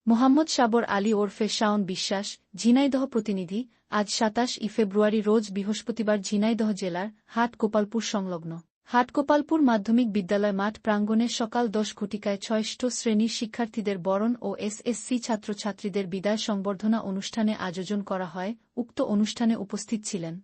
মোহাম্মদ সাবর আলী ওরফে শাওন বিশ্বাস, ঝিনাইদহ প্রতিনিধি। আজ ২৭ ফেব্রুয়ারি রোজ বৃহস্পতিবার ঝিনাইদহ জেলার হাট গোপালপুর সংলগ্ন হাটগোপালপুর মাধ্যমিক বিদ্যালয় মাঠ প্রাঙ্গণে সকাল ১০ ঘটিকায় ষষ্ঠ শ্রেণীর শিক্ষার্থীদের বরণ ও এসএসসি ছাত্রছাত্রীদের বিদায় সংবর্ধনা অনুষ্ঠানে আয়োজন করা হয়। উক্ত অনুষ্ঠানে উপস্থিত ছিলেন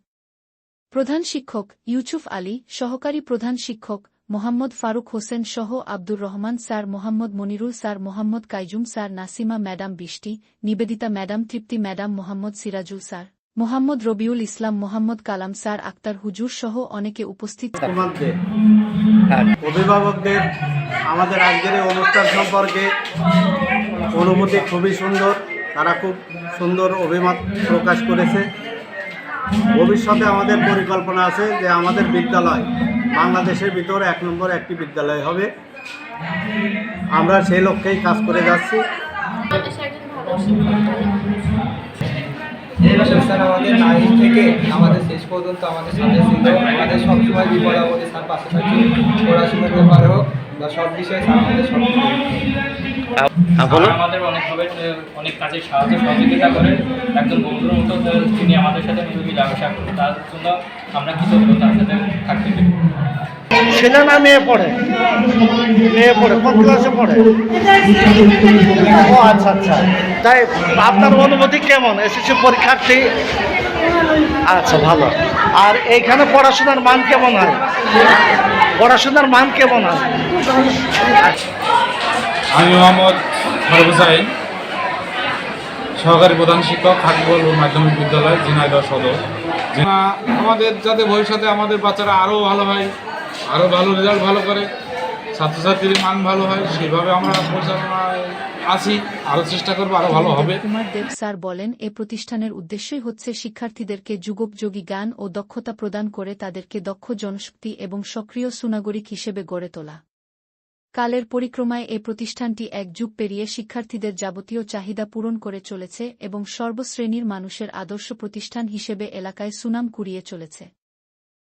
প্রধান শিক্ষক ইউসুফ আলী, সহকারী প্রধান শিক্ষক মোহাম্মদ ফারুক হোসেন সহ Abdur Rahman sir, Mohammad Monirul sir, Mohammad Kaijum sir, Nasima madam, বৃষ্টি, নিবেদিতা ম্যাডাম, তৃপ্তি ম্যাডাম, মোহাম্মদ সিরাজুল স্যার, মোহাম্মদ রবিউল ইসলাম, মোহাম্মদ কালাম স্যার, আক্তার হুজুর সহ অনেকে উপস্থিত। অভিভাবকদের আমাদের আজকের এই অনুষ্ঠান সম্পর্কে অনুভূতি খুবই সুন্দর। তারা খুব সুন্দর অভিমত প্রকাশ করেছে। ভবিষ্যতে আমাদের পরিকল্পনা আছে যে আমাদের বিদ্যালয় বাংলাদেশের ভিতরে ১ নম্বর একটি বিদ্যালয় হবে। আমরা সেই লক্ষ্যেই কাজ করে যাচ্ছি। স্যার আমাদের নারী থেকে আমাদের শেষ পর্যন্ত আমাদের সাথে ছিল। আমাদের সবসময় বিপদ আপদে স্যার পাশে থাকি। পড়াশোনার ব্যাপারে হোক বা সব বিষয়ে স্যার আমাদের সব আমাদের অনেকভাবে অনেক কাজে সাহায্য সহযোগিতা করেন। একজন বন্ধুর মতো তিনি আমাদের সাথে নিয়মিত ব্যবসা করেন। তার জন্য আমরা কৃতজ্ঞ তার সাথে থাকতে পারি। ছেলে না মেয়ে পড়ে? মেয়ে পড়ে। কোন ক্লাসে পড়ে? ও আচ্ছা আচ্ছা। তাই আপনার অনুভূতি কেমন এসএসসি পরীক্ষার্থী? আচ্ছা, ভালো। আর এইখানে পড়াশোনার মান কেমন হয়? পড়াশোনার মান কেমন হয়? আমি মোহাম্মদ ফারুক হোসেন, সহকারী প্রধান শিক্ষক, হাটগোপালপুর মাধ্যমিক বিদ্যালয়, ঝিনাইদহ সদর। আমাদের যাতে ভবিষ্যতে আমাদের বাচ্চারা আরও ভালো হয়, আরও ভালো রেজাল্ট ভালো করে, ছাত্রছাত্রীর মান ভালো হয়, সেইভাবে আমরা পরিচালনায় আছি। আরও চেষ্টা করবো আরও ভালো হবে। কুমার দেব স্যার বলেন, এ প্রতিষ্ঠানের উদ্দেশ্যই হচ্ছে শিক্ষার্থীদেরকে যুগোপযোগী জ্ঞান ও দক্ষতা প্রদান করে তাদেরকে দক্ষ জনশক্তি এবং সক্রিয় সুনাগরিক হিসেবে গড়ে তোলা। কালের পরিক্রমায় এ প্রতিষ্ঠানটি এক যুগ পেরিয়ে শিক্ষার্থীদের যাবতীয় চাহিদা পূরণ করে চলেছে এবং সর্বশ্রেণীর মানুষের আদর্শ প্রতিষ্ঠান হিসেবে এলাকায় সুনাম কুড়িয়ে চলেছে।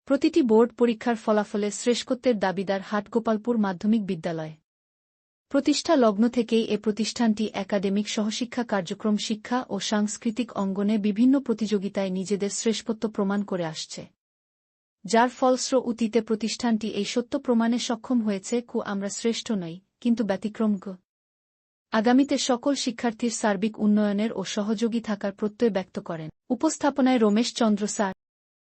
প্রতিটি বোর্ড পরীক্ষার ফলাফলে শ্রেষ্ঠত্বের দাবিদার হাটগোপালপুর মাধ্যমিক বিদ্যালয়। প্রতিষ্ঠা লগ্ন থেকেই এ প্রতিষ্ঠানটি একাডেমিক সহশিক্ষা কার্যক্রম, শিক্ষা ও সাংস্কৃতিক অঙ্গনে বিভিন্ন প্রতিযোগিতায় নিজেদের শ্রেষ্ঠত্ব প্রমাণ করে আসছে, যার ফলশ্রুতিতে প্রতিষ্ঠানটি এই সত্য প্রমাণে সক্ষম হয়েছে আমরা শ্রেষ্ঠ নই, কিন্তু ব্যতিক্রম। আগামীতে সকল শিক্ষার্থীর সার্বিক উন্নয়নের ও সহযোগী থাকার প্রত্যয় ব্যক্ত করেন। উপস্থাপনায় রমেশ চন্দ্র স্যার।